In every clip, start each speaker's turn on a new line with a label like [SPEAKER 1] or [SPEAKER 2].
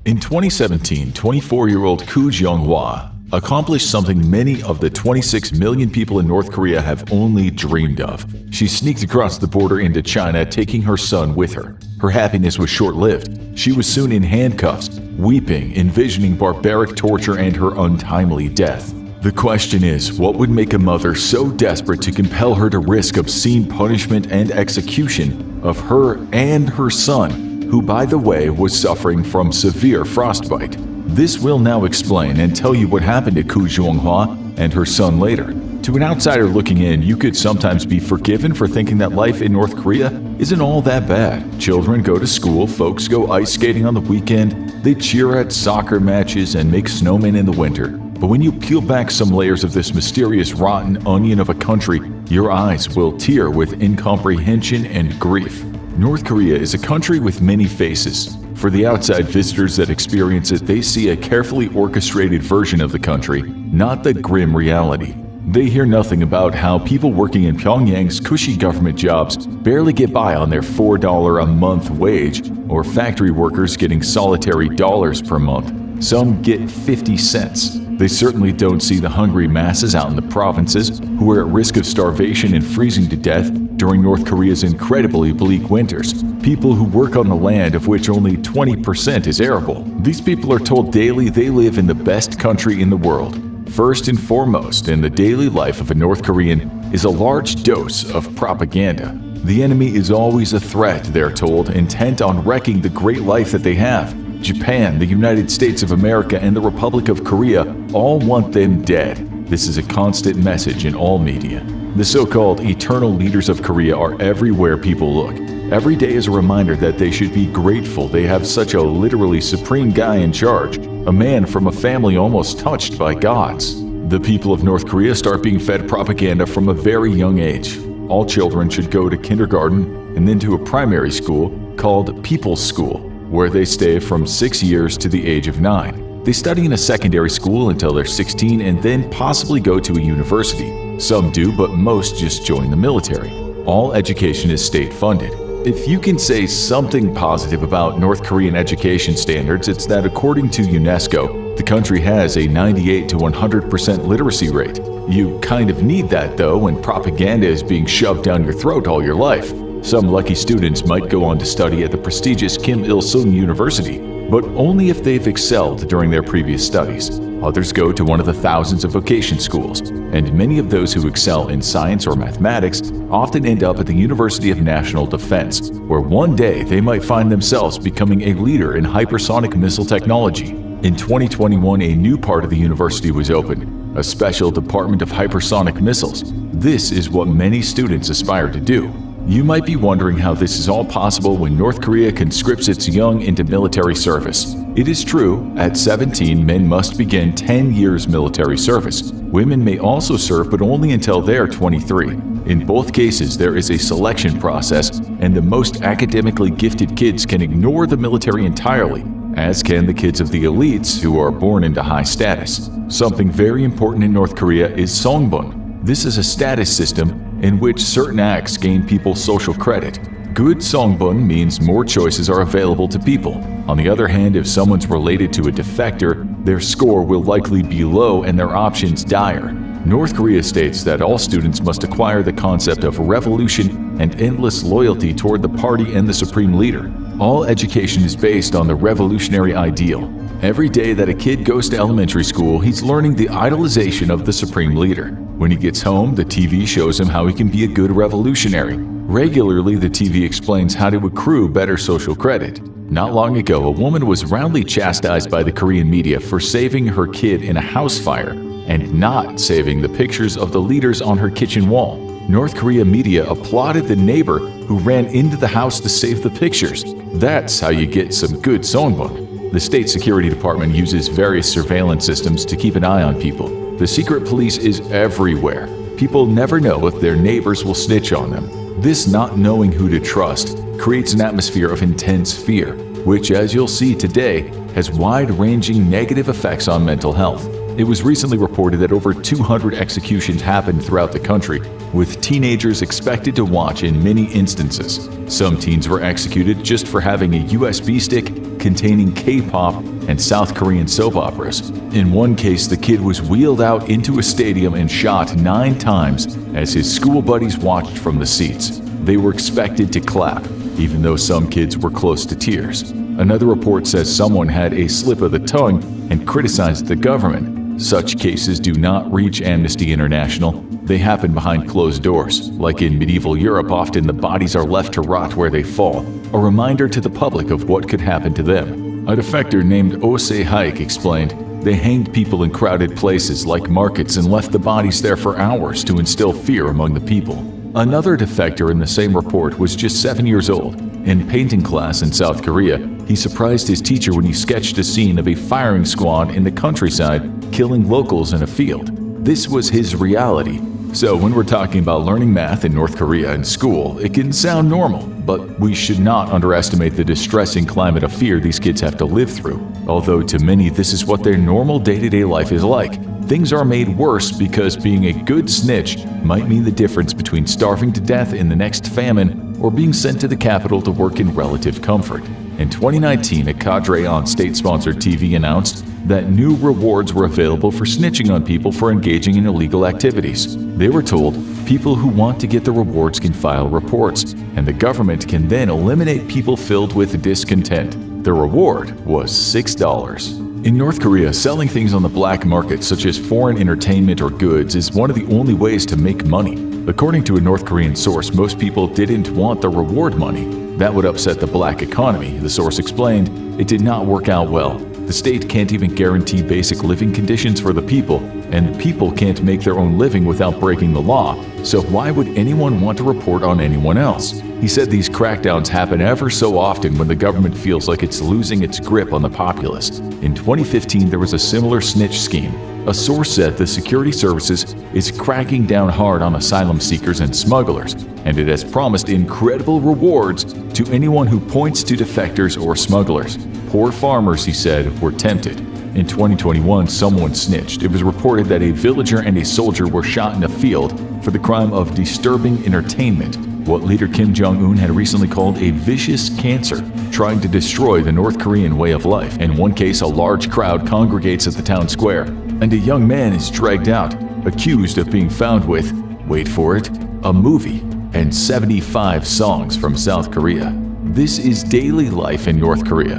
[SPEAKER 1] In 2017, 24-year-old Koo Jong-hwa accomplished something many of the 26 million people in North Korea have only dreamed of. She sneaked across the border into China, taking her son with her. Her happiness was short-lived. She was soon in handcuffs, weeping, envisioning barbaric torture and her untimely death. The question is, what would make a mother so desperate to compel her to risk obscene punishment and execution of her and her son, who, by the way, was suffering from severe frostbite? This will now explain and tell you what happened to Koo Jong-hwa and her son later. To an outsider looking in, you could sometimes be forgiven for thinking that life in North Korea isn't all that bad. Children go to school, folks go ice skating on the weekend, they cheer at soccer matches and make snowmen in the winter. But when you peel back some layers of this mysterious rotten onion of a country, your eyes will tear with incomprehension and grief. North Korea is a country with many faces. For the outside visitors that experience it, they see a carefully orchestrated version of the country, not the grim reality. They hear nothing about how people working in Pyongyang's cushy government jobs barely get by on their $4 a month wage, or factory workers getting solitary dollars per month. Some get 50 cents. They certainly don't see the hungry masses out in the provinces who are at risk of starvation and freezing to death during North Korea's incredibly bleak winters. People who work on the land of which only 20% is arable. These people are told daily they live in the best country in the world. First and foremost in the daily life of a North Korean is a large dose of propaganda. The enemy is always a threat, they're told, intent on wrecking the great life that they have. Japan, the United States of America, and the Republic of Korea all want them dead. This is a constant message in all media. The so-called eternal leaders of Korea are everywhere people look. Every day is a reminder that they should be grateful they have such a literally supreme guy in charge, a man from a family almost touched by gods. The people of North Korea start being fed propaganda from a very young age. All children should go to kindergarten and then to a primary school called People's School, where they stay from 6 years to the age of 9. They study in a secondary school until they're 16 and then possibly go to a university. Some do, but most just join the military. All education is state-funded. If you can say something positive about North Korean education standards, it's that according to UNESCO, the country has a 98 to 100% literacy rate. You kind of need that, though, when propaganda is being shoved down your throat all your life. Some lucky students might go on to study at the prestigious Kim Il-sung University, but only if they've excelled during their previous studies. Others go to one of the thousands of vocation schools, and many of those who excel in science or mathematics often end up at the University of National Defense, where one day they might find themselves becoming a leader in hypersonic missile technology. In 2021, a new part of the university was opened, a special department of hypersonic missiles. This is what many students aspire to do. You might be wondering how this is all possible when North Korea conscripts its young into military service. It is true, at 17, men must begin 10 years military service. Women may also serve, but only until they're 23. In both cases, there is a selection process, and the most academically gifted kids can ignore the military entirely, as can the kids of the elites who are born into high status. Something very important in North Korea is Songbun. This is a status system in which certain acts gain people social credit. Good Songbun means more choices are available to people. On the other hand, if someone's related to a defector, their score will likely be low and their options dire. North Korea states that all students must acquire the concept of revolution and endless loyalty toward the party and the supreme leader. All education is based on the revolutionary ideal. Every day that a kid goes to elementary school, he's learning the idolization of the supreme leader. When he gets home, the TV shows him how he can be a good revolutionary. Regularly, the TV explains how to accrue better social credit. Not long ago, a woman was roundly chastised by the Korean media for saving her kid in a house fire and not saving the pictures of the leaders on her kitchen wall. North Korea media applauded the neighbor who ran into the house to save the pictures. That's how you get some good Songbun. The State Security Department uses various surveillance systems to keep an eye on people. The secret police is everywhere. People never know if their neighbors will snitch on them. This not knowing who to trust creates an atmosphere of intense fear, which, as you'll see today, has wide-ranging negative effects on mental health. It was recently reported that over 200 executions happened throughout the country, with teenagers expected to watch in many instances. Some teens were executed just for having a USB stick containing K-pop and South Korean soap operas. In one case, the kid was wheeled out into a stadium and shot 9 times as his school buddies watched from the seats. They were expected to clap, even though some kids were close to tears. Another report says someone had a slip of the tongue and criticized the government. Such cases do not reach Amnesty International. They happen behind closed doors. Like in medieval Europe, often the bodies are left to rot where they fall, a reminder to the public of what could happen to them. A defector named Ose Haik explained, "They hanged people in crowded places like markets and left the bodies there for hours to instill fear among the people." Another defector in the same report was just 7 years old. In painting class in South Korea, he surprised his teacher when he sketched a scene of a firing squad in the countryside killing locals in a field. This was his reality. So when we're talking about learning math in North Korea in school, it can sound normal, but we should not underestimate the distressing climate of fear these kids have to live through. Although to many this is what their normal day-to-day life is like, things are made worse because being a good snitch might mean the difference between starving to death in the next famine or being sent to the capital to work in relative comfort. In 2019, a cadre on state-sponsored TV announced that new rewards were available for snitching on people for engaging in illegal activities. They were told people who want to get the rewards can file reports, and the government can then eliminate people filled with discontent. The reward was $6. In North Korea, selling things on the black market, such as foreign entertainment or goods, is one of the only ways to make money. According to a North Korean source, most people didn't want the reward money. That would upset the black economy, the source explained. It did not work out well. The state can't even guarantee basic living conditions for the people, and the people can't make their own living without breaking the law, so why would anyone want to report on anyone else? He said these crackdowns happen ever so often when the government feels like it's losing its grip on the populace. In 2015, there was a similar snitch scheme. A source said the security services is cracking down hard on asylum seekers and smugglers, and it has promised incredible rewards to anyone who points to defectors or smugglers. Poor farmers, he said, were tempted. In 2021, someone snitched. It was reported that a villager and a soldier were shot in a field for the crime of disturbing entertainment, what leader Kim Jong-un had recently called a vicious cancer, trying to destroy the North Korean way of life. In one case, a large crowd congregates at the town square, and a young man is dragged out, accused of being found with, wait for it, a movie and 75 songs from South Korea. This is daily life in North Korea.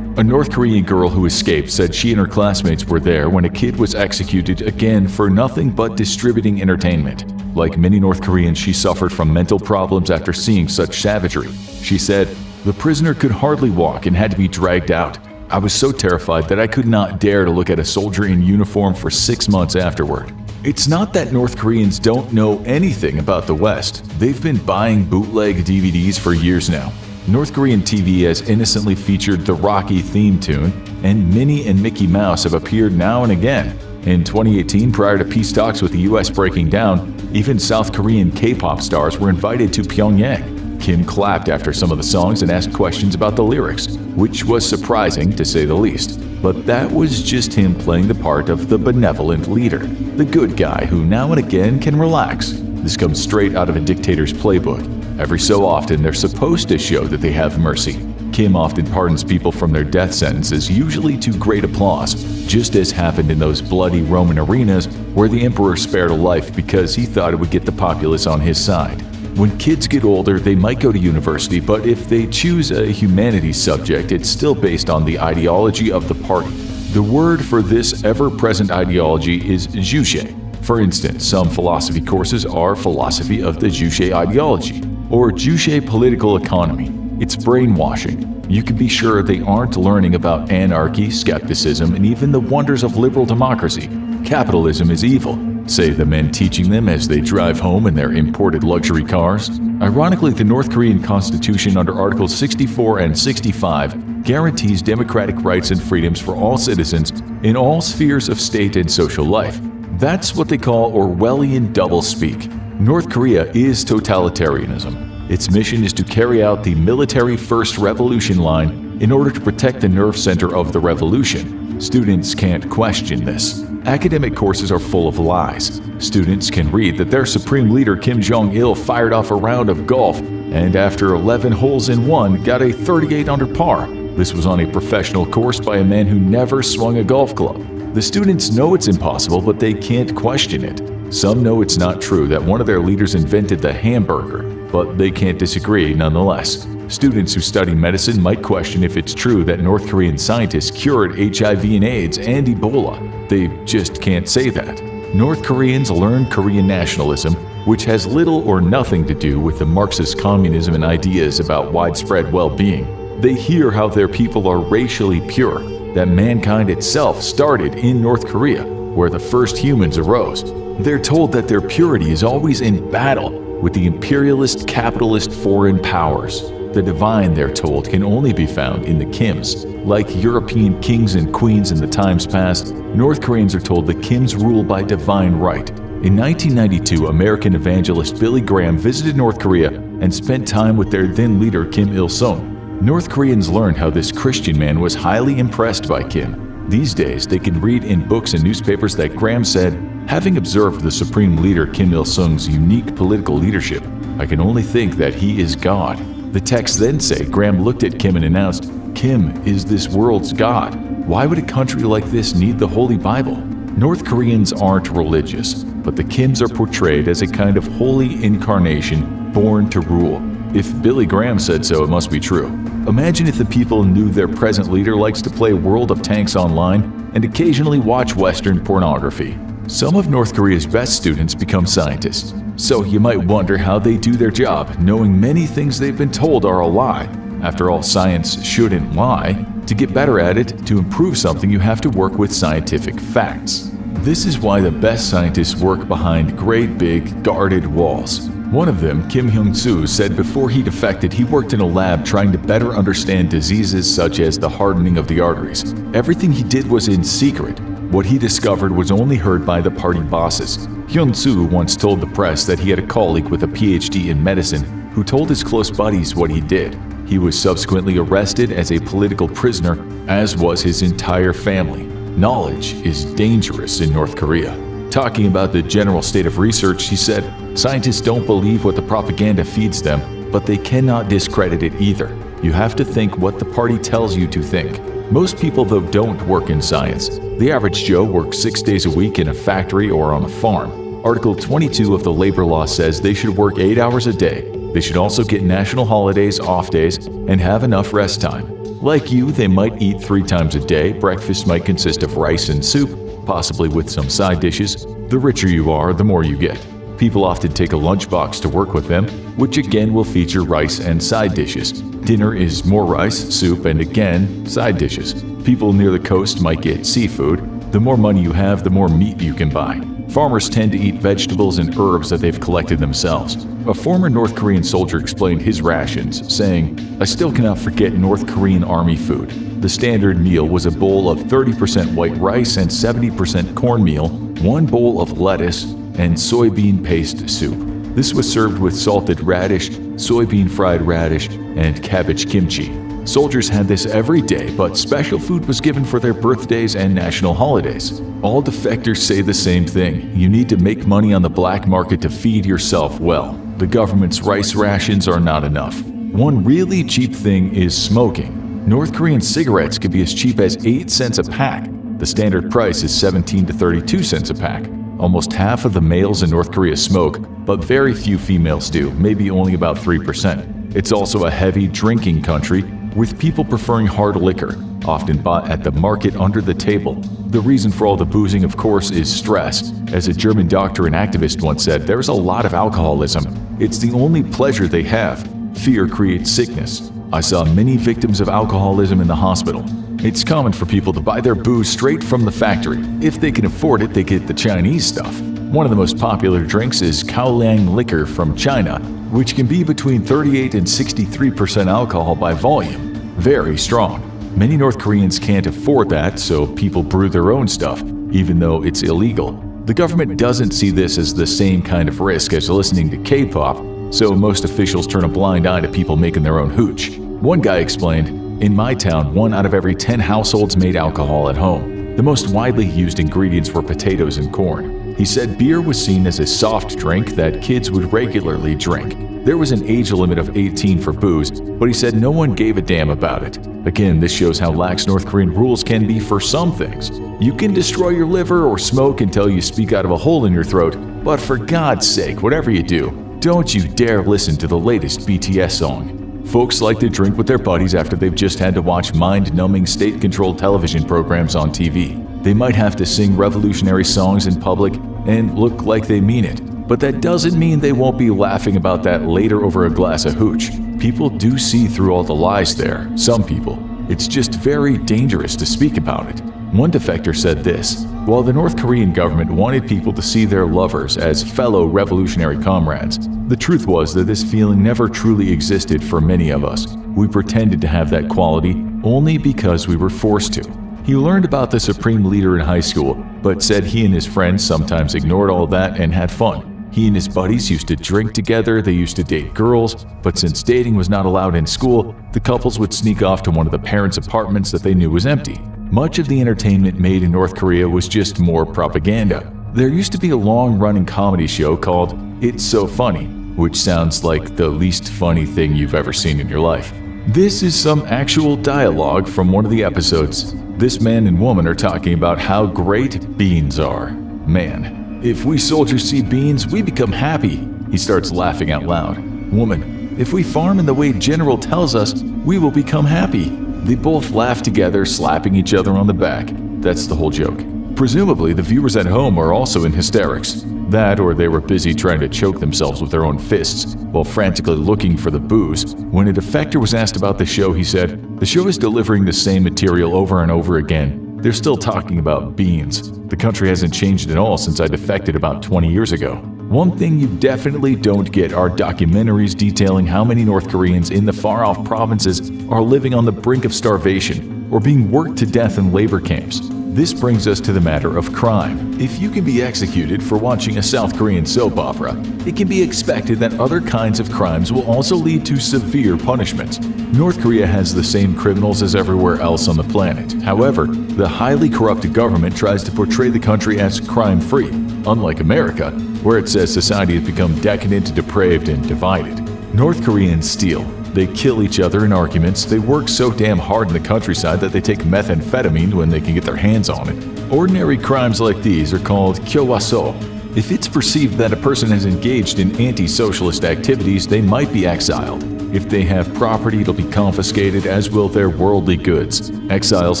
[SPEAKER 1] A North Korean girl who escaped said she and her classmates were there when a kid was executed again for nothing but distributing entertainment. Like many North Koreans, she suffered from mental problems after seeing such savagery. She said, "The prisoner could hardly walk and had to be dragged out. I was so terrified that I could not dare to look at a soldier in uniform for 6 months afterward." It's not that North Koreans don't know anything about the West. They've been buying bootleg DVDs for years now. North Korean TV has innocently featured the Rocky theme tune, and Minnie and Mickey Mouse have appeared now and again. In 2018, prior to peace talks with the US breaking down, even South Korean K-pop stars were invited to Pyongyang. Kim clapped after some of the songs and asked questions about the lyrics, which was surprising to say the least. But that was just him playing the part of the benevolent leader, the good guy who now and again can relax. This comes straight out of a dictator's playbook. Every so often, they're supposed to show that they have mercy. Kim often pardons people from their death sentences, usually to great applause, just as happened in those bloody Roman arenas where the emperor spared a life because he thought it would get the populace on his side. When kids get older, they might go to university, but if they choose a humanities subject, it's still based on the ideology of the party. The word for this ever-present ideology is Juche. For instance, some philosophy courses are philosophy of the Juche ideology, or Juche political economy. It's brainwashing. You can be sure they aren't learning about anarchy, skepticism, and even the wonders of liberal democracy. Capitalism is evil, say the men teaching them as they drive home in their imported luxury cars. Ironically, the North Korean Constitution under Articles 64 and 65 guarantees democratic rights and freedoms for all citizens in all spheres of state and social life. That's what they call Orwellian doublespeak. North Korea is totalitarianism. Its mission is to carry out the military first revolution line in order to protect the nerve center of the revolution. Students can't question this. Academic courses are full of lies. Students can read that their supreme leader Kim Jong-il fired off a round of golf and after 11 holes in one got a 38 under par. This was on a professional course by a man who never swung a golf club. The students know it's impossible, but they can't question it. Some know it's not true that one of their leaders invented the hamburger, but they can't disagree nonetheless. Students who study medicine might question if it's true that North Korean scientists cured HIV and AIDS and Ebola. They just can't say that. North Koreans learn Korean nationalism, which has little or nothing to do with the Marxist communism and ideas about widespread well-being. They hear how their people are racially pure, that mankind itself started in North Korea, where the first humans arose. They're told that their purity is always in battle with the imperialist, capitalist foreign powers. The divine, they're told, can only be found in the Kims. Like European kings and queens in the times past, North Koreans are told the Kims rule by divine right. In 1992, American evangelist Billy Graham visited North Korea and spent time with their then leader Kim Il-sung. North Koreans learned how this Christian man was highly impressed by Kim. These days, they can read in books and newspapers that Graham said, "Having observed the Supreme Leader Kim Il-sung's unique political leadership, I can only think that he is God." The texts then say Graham looked at Kim and announced, "Kim is this world's God. Why would a country like this need the Holy Bible?" North Koreans aren't religious, but the Kims are portrayed as a kind of holy incarnation born to rule. If Billy Graham said so, it must be true. Imagine if the people knew their present leader likes to play World of Tanks online and occasionally watch Western pornography. Some of North Korea's best students become scientists. So you might wonder how they do their job, knowing many things they've been told are a lie. After all, science shouldn't lie. To get better at it, to improve something, you have to work with scientific facts. This is why the best scientists work behind great big, guarded walls. One of them, Kim Hyung-soo, said before he defected he worked in a lab trying to better understand diseases such as the hardening of the arteries. Everything he did was in secret. What he discovered was only heard by the party bosses. Hyun-soo once told the press that he had a colleague with a PhD in medicine who told his close buddies what he did. He was subsequently arrested as a political prisoner, as was his entire family. Knowledge is dangerous in North Korea. Talking about the general state of research, he said, "Scientists don't believe what the propaganda feeds them, but they cannot discredit it either. You have to think what the party tells you to think." Most people, though, don't work in science. The average Joe works 6 days a week in a factory or on a farm. Article 22 of the labor law says they should work 8 hours a day. They should also get national holidays, off days, and have enough rest time. Like you, they might eat 3 times a day. Breakfast might consist of rice and soup, possibly with some side dishes. The richer you are, the more you get. People often take a lunchbox to work with them, which again will feature rice and side dishes. Dinner is more rice, soup, and again, side dishes. People near the coast might get seafood. The more money you have, the more meat you can buy. Farmers tend to eat vegetables and herbs that they've collected themselves. A former North Korean soldier explained his rations, saying, "I still cannot forget North Korean army food. The standard meal was a bowl of 30% white rice and 70% cornmeal, 1 bowl of lettuce, and soybean paste soup. This was served with salted radish, soybean fried radish, and cabbage kimchi. Soldiers had this every day, but special food was given for their birthdays and national holidays. All defectors say the same thing. You need to make money on the black market to feed yourself well. The government's rice rations are not enough. One really cheap thing is smoking. North Korean cigarettes could be as cheap as 8 cents a pack. The standard price is 17 to 32 cents a pack. Almost half of the males in North Korea smoke, but very few females do, maybe only about 3%. It's also a heavy drinking country, with people preferring hard liquor, often bought at the market under the table. The reason for all the boozing, of course, is stress. As a German doctor and activist once said, there's a lot of alcoholism. It's the only pleasure they have. Fear creates sickness. I saw many victims of alcoholism in the hospital. It's common for people to buy their booze straight from the factory. If they can afford it, they get the Chinese stuff. One of the most popular drinks is Kaoliang liquor from China, which can be between 38 and 63% alcohol by volume. Very strong. Many North Koreans can't afford that, so people brew their own stuff, even though it's illegal. The government doesn't see this as the same kind of risk as listening to K-pop, so most officials turn a blind eye to people making their own hooch. One guy explained, "In my town, 1 out of every 10 households made alcohol at home. The most widely used ingredients were potatoes and corn. He said beer was seen as a soft drink that kids would regularly drink. There was an age limit of 18 for booze, but he said no one gave a damn about it. Again, this shows how lax North Korean rules can be for some things. You can destroy your liver or smoke until you speak out of a hole in your throat, but for God's sake, whatever you do, don't you dare listen to the latest BTS song. Folks like to drink with their buddies after they've just had to watch mind-numbing state-controlled television programs on TV. They might have to sing revolutionary songs in public and look like they mean it. But that doesn't mean they won't be laughing about that later over a glass of hooch. People do see through all the lies there, some people. It's just very dangerous to speak about it. One defector said this: while the North Korean government wanted people to see their lovers as fellow revolutionary comrades, the truth was that this feeling never truly existed for many of us. We pretended to have that quality only because we were forced to. He learned about the supreme leader in high school, but said he and his friends sometimes ignored all that and had fun. He and his buddies used to drink together, they used to date girls, but since dating was not allowed in school, the couples would sneak off to one of the parents' apartments that they knew was empty. Much of the entertainment made in North Korea was just more propaganda. There used to be a long-running comedy show called It's So Funny, which sounds like the least funny thing you've ever seen in your life. This is some actual dialogue from one of the episodes. This man and woman are talking about how great beans are. Man, if we soldiers see beans, we become happy. He starts laughing out loud. Woman, if we farm in the way General tells us, we will become happy. They both laugh together, slapping each other on the back. That's the whole joke. Presumably, the viewers at home are also in hysterics. That, or they were busy trying to choke themselves with their own fists while frantically looking for the booze. When a defector was asked about the show, he said, "The show is delivering the same material over and over again. They're still talking about beans. The country hasn't changed at all since I defected about 20 years ago." One thing you definitely don't get are documentaries detailing how many North Koreans in the far-off provinces are living on the brink of starvation or being worked to death in labor camps. This brings us to the matter of crime. If you can be executed for watching a South Korean soap opera, it can be expected that other kinds of crimes will also lead to severe punishments. North Korea has the same criminals as everywhere else on the planet. However, the highly corrupted government tries to portray the country as crime-free, unlike America, where it says society has become decadent, depraved, and divided. North Koreans steal. They kill each other in arguments. They work so damn hard in the countryside that they take methamphetamine when they can get their hands on it. Ordinary crimes like these are called kyowaso. If it's perceived that a person has engaged in anti-socialist activities, they might be exiled. If they have property, it'll be confiscated, as will their worldly goods. Exiles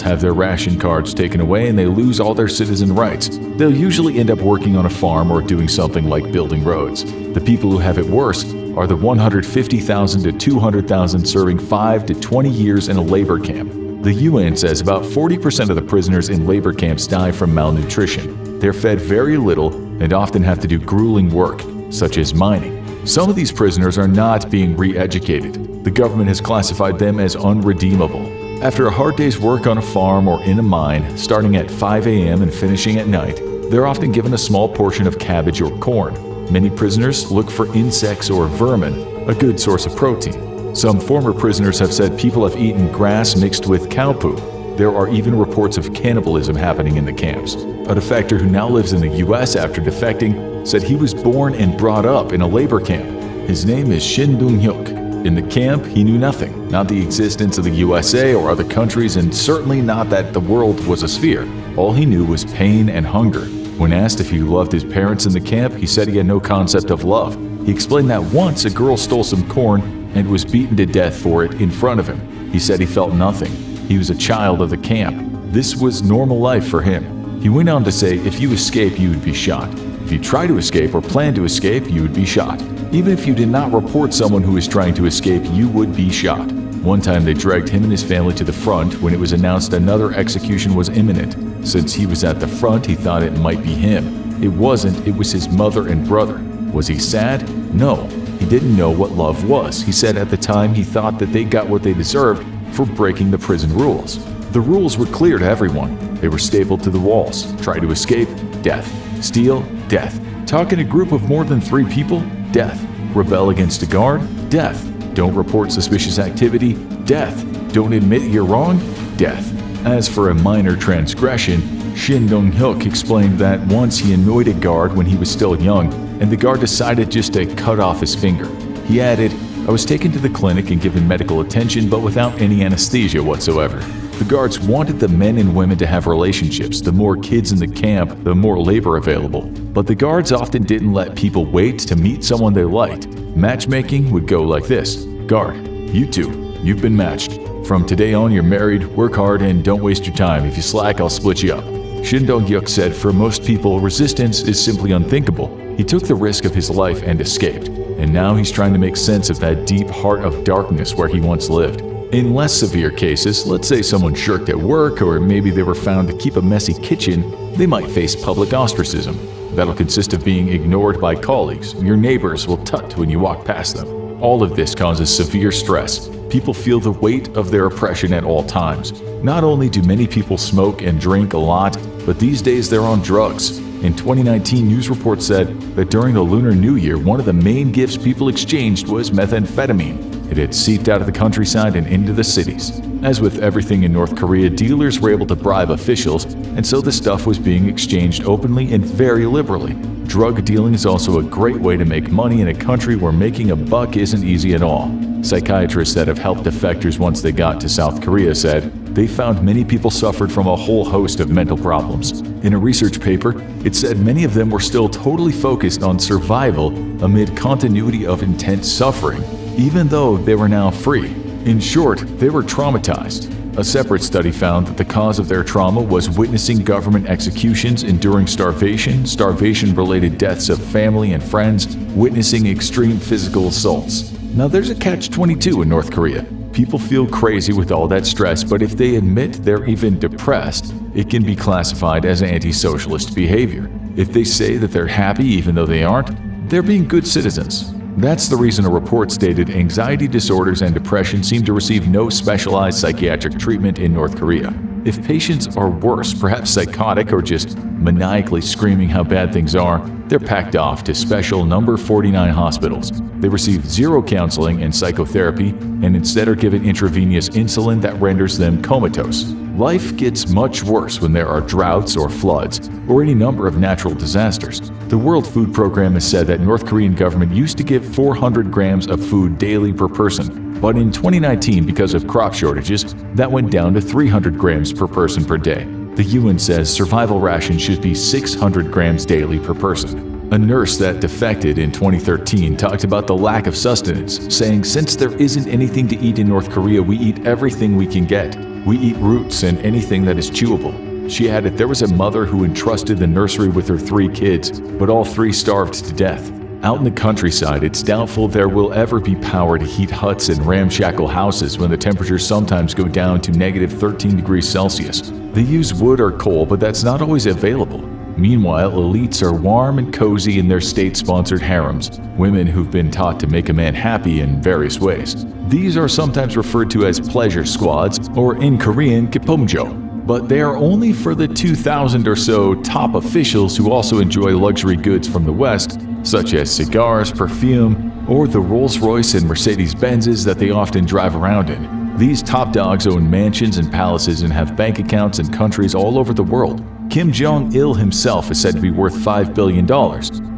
[SPEAKER 1] have their ration cards taken away and they lose all their citizen rights. They'll usually end up working on a farm or doing something like building roads. The people who have it worse are the 150,000 to 200,000 serving 5 to 20 years in a labor camp. The UN says about 40% of the prisoners in labor camps die from malnutrition. They're fed very little and often have to do grueling work, such as mining. Some of these prisoners are not being re-educated. The government has classified them as unredeemable. After a hard day's work on a farm or in a mine, starting at 5 a.m. and finishing at night, they're often given a small portion of cabbage or corn. Many prisoners look for insects or vermin, a good source of protein. Some former prisoners have said people have eaten grass mixed with cow poo. There are even reports of cannibalism happening in the camps. A defector who now lives in the U.S. after defecting said he was born and brought up in a labor camp. His name is Shin Dong-hyuk. In the camp, he knew nothing, not the existence of the USA or other countries, and certainly not that the world was a sphere. All he knew was pain and hunger. When asked if he loved his parents in the camp, he said he had no concept of love. He explained that once a girl stole some corn and was beaten to death for it in front of him. He said he felt nothing. He was a child of the camp. This was normal life for him. He went on to say if you escape, you would be shot. If you try to escape or plan to escape, you would be shot. Even if you did not report someone who is trying to escape, you would be shot. One time they dragged him and his family to the front when it was announced another execution was imminent. Since he was at the front, he thought it might be him. It wasn't, it was his mother and brother. Was he sad? No. He didn't know what love was. He said at the time he thought that they got what they deserved for breaking the prison rules. The rules were clear to everyone. They were stapled to the walls. Try to escape? Death. Steal? Death. Talk in a group of more than 3 people? Death. Rebel against a guard? Death. Don't report suspicious activity? Death. Don't admit you're wrong? Death. As for a minor transgression, Shin Dong-hyuk explained that once he annoyed a guard when he was still young, and the guard decided just to cut off his finger. He added, "I was taken to the clinic and given medical attention, but without any anesthesia whatsoever. The guards wanted the men and women to have relationships. The more kids in the camp, the more labor available. But the guards often didn't let people wait to meet someone they liked. Matchmaking would go like this. Guard, you two, you've been matched. From today on, you're married, work hard, and don't waste your time. If you slack, I'll split you up." Shin Dong-hyuk said for most people, resistance is simply unthinkable. He took the risk of his life and escaped. And now he's trying to make sense of that deep heart of darkness where he once lived. In less severe cases, let's say someone shirked at work or maybe they were found to keep a messy kitchen, they might face public ostracism. That'll consist of being ignored by colleagues. Your neighbors will tut when you walk past them. All of this causes severe stress. People feel the weight of their oppression at all times. Not only do many people smoke and drink a lot, but these days they're on drugs. In 2019, news reports said that during the Lunar New Year, one of the main gifts people exchanged was methamphetamine. It had seeped out of the countryside and into the cities. As with everything in North Korea, dealers were able to bribe officials, and so the stuff was being exchanged openly and very liberally. Drug dealing is also a great way to make money in a country where making a buck isn't easy at all. Psychiatrists that have helped defectors once they got to South Korea said they found many people suffered from a whole host of mental problems. In a research paper, it said many of them were still totally focused on survival amid continuity of intense suffering, even though they were now free. In short, they were traumatized. A separate study found that the cause of their trauma was witnessing government executions, enduring starvation, starvation-related deaths of family and friends, witnessing extreme physical assaults. Now there's a catch-22 in North Korea. People feel crazy with all that stress, but if they admit they're even depressed, it can be classified as anti-socialist behavior. If they say that they're happy even though they aren't, they're being good citizens. That's the reason a report stated anxiety disorders and depression seem to receive no specialized psychiatric treatment in North Korea. If patients are worse, perhaps psychotic or just maniacally screaming how bad things are, they're packed off to special number 49 hospitals. They receive zero counseling and psychotherapy and instead are given intravenous insulin that renders them comatose. Life gets much worse when there are droughts or floods or any number of natural disasters. The World Food Program has said that North Korean government used to give 400 grams of food daily per person. But in 2019, because of crop shortages, that went down to 300 grams per person per day. The UN says survival rations should be 600 grams daily per person. A nurse that defected in 2013 talked about the lack of sustenance, saying, "Since there isn't anything to eat in North Korea, we eat everything we can get. We eat roots and anything that is chewable." She added there was a mother who entrusted the nursery with her 3 kids, but all 3 starved to death. Out in the countryside, it's doubtful there will ever be power to heat huts and ramshackle houses when the temperatures sometimes go down to negative 13 degrees Celsius. They use wood or coal, but that's not always available. Meanwhile, elites are warm and cozy in their state-sponsored harems, women who've been taught to make a man happy in various ways. These are sometimes referred to as pleasure squads, or in Korean, kipomjo. But they are only for the 2,000 or so top officials who also enjoy luxury goods from the West, such as cigars, perfume, or the Rolls-Royce and Mercedes-Benzes that they often drive around in. These top dogs own mansions and palaces and have bank accounts in countries all over the world. Kim Jong-il himself is said to be worth $5 billion.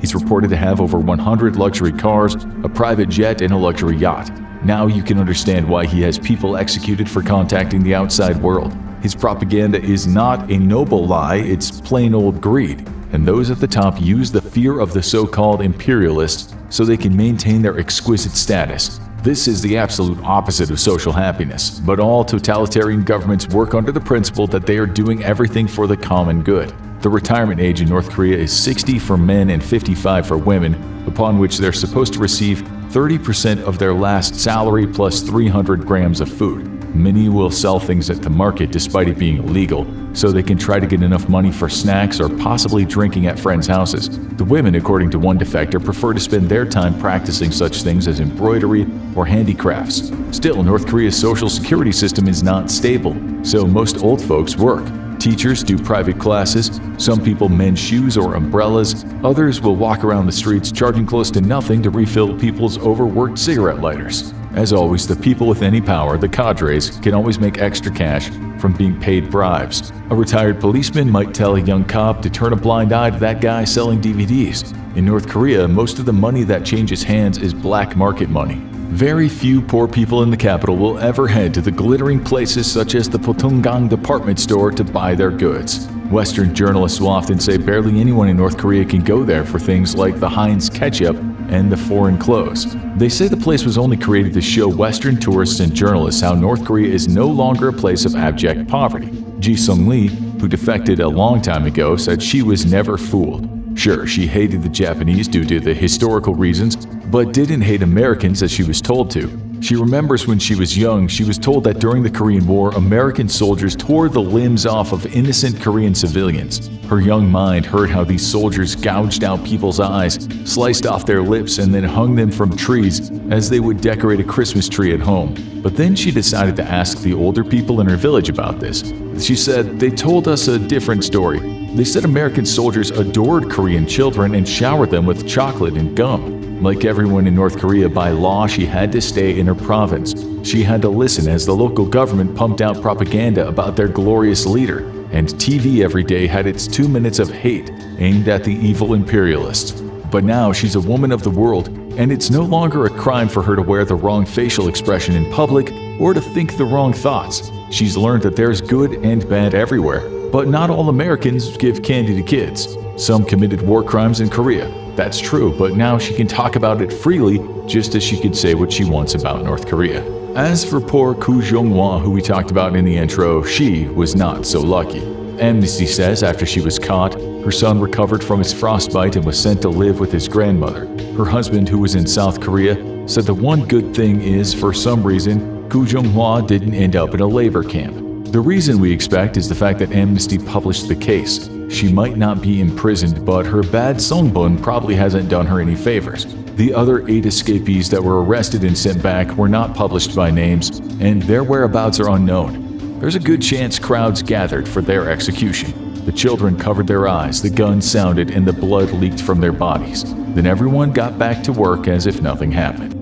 [SPEAKER 1] He's reported to have over 100 luxury cars, a private jet, and a luxury yacht. Now you can understand why he has people executed for contacting the outside world. His propaganda is not a noble lie, it's plain old greed. And those at the top use the fear of the so-called imperialists so they can maintain their exquisite status. This is the absolute opposite of social happiness, but all totalitarian governments work under the principle that they are doing everything for the common good. The retirement age in North Korea is 60 for men and 55 for women, upon which they're supposed to receive 30% of their last salary plus 300 grams of food. Many will sell things at the market despite it being illegal, so they can try to get enough money for snacks or possibly drinking at friends' houses. The women, according to one defector, prefer to spend their time practicing such things as embroidery or handicrafts. Still, North Korea's social security system is not stable, so most old folks work. Teachers do private classes, some people mend shoes or umbrellas, others will walk around the streets charging close to nothing to refill people's overworked cigarette lighters. As always, the people with any power, the cadres, can always make extra cash from being paid bribes. A retired policeman might tell a young cop to turn a blind eye to that guy selling DVDs. In North Korea, most of the money that changes hands is black market money. Very few poor people in the capital will ever head to the glittering places such as the Potonggang department store to buy their goods. Western journalists will often say barely anyone in North Korea can go there for things like the Heinz ketchup and the foreign clothes. They say the place was only created to show Western tourists and journalists how North Korea is no longer a place of abject poverty. Ji Sung-lee, who defected a long time ago, said she was never fooled. Sure, she hated the Japanese due to the historical reasons, but didn't hate Americans as she was told to. She remembers when she was young, she was told that during the Korean War, American soldiers tore the limbs off of innocent Korean civilians. Her young mind heard how these soldiers gouged out people's eyes, sliced off their lips, and then hung them from trees as they would decorate a Christmas tree at home. But then she decided to ask the older people in her village about this. She said, "They told us a different story. They said American soldiers adored Korean children and showered them with chocolate and gum. Like everyone in North Korea, by law, she had to stay in her province. She had to listen as the local government pumped out propaganda about their glorious leader, and TV every day had its 2 minutes of hate aimed at the evil imperialists. But now she's a woman of the world, and it's no longer a crime for her to wear the wrong facial expression in public or to think the wrong thoughts. She's learned that there's good and bad everywhere, but not all Americans give candy to kids. Some committed war crimes in Korea. That's true, but now she can talk about it freely, just as she could say what she wants about North Korea." As for poor Koo Jong-hwa, who we talked about in the intro, she was not so lucky. Amnesty says after she was caught, her son recovered from his frostbite and was sent to live with his grandmother. Her husband, who was in South Korea, said the one good thing is, for some reason, Koo Jong-hwa didn't end up in a labor camp. The reason we expect is the fact that Amnesty published the case. She might not be imprisoned, but her bad songbun probably hasn't done her any favors. The other 8 escapees that were arrested and sent back were not published by names, and their whereabouts are unknown. There's a good chance crowds gathered for their execution. The children covered their eyes, the guns sounded, and the blood leaked from their bodies. Then everyone got back to work as if nothing happened.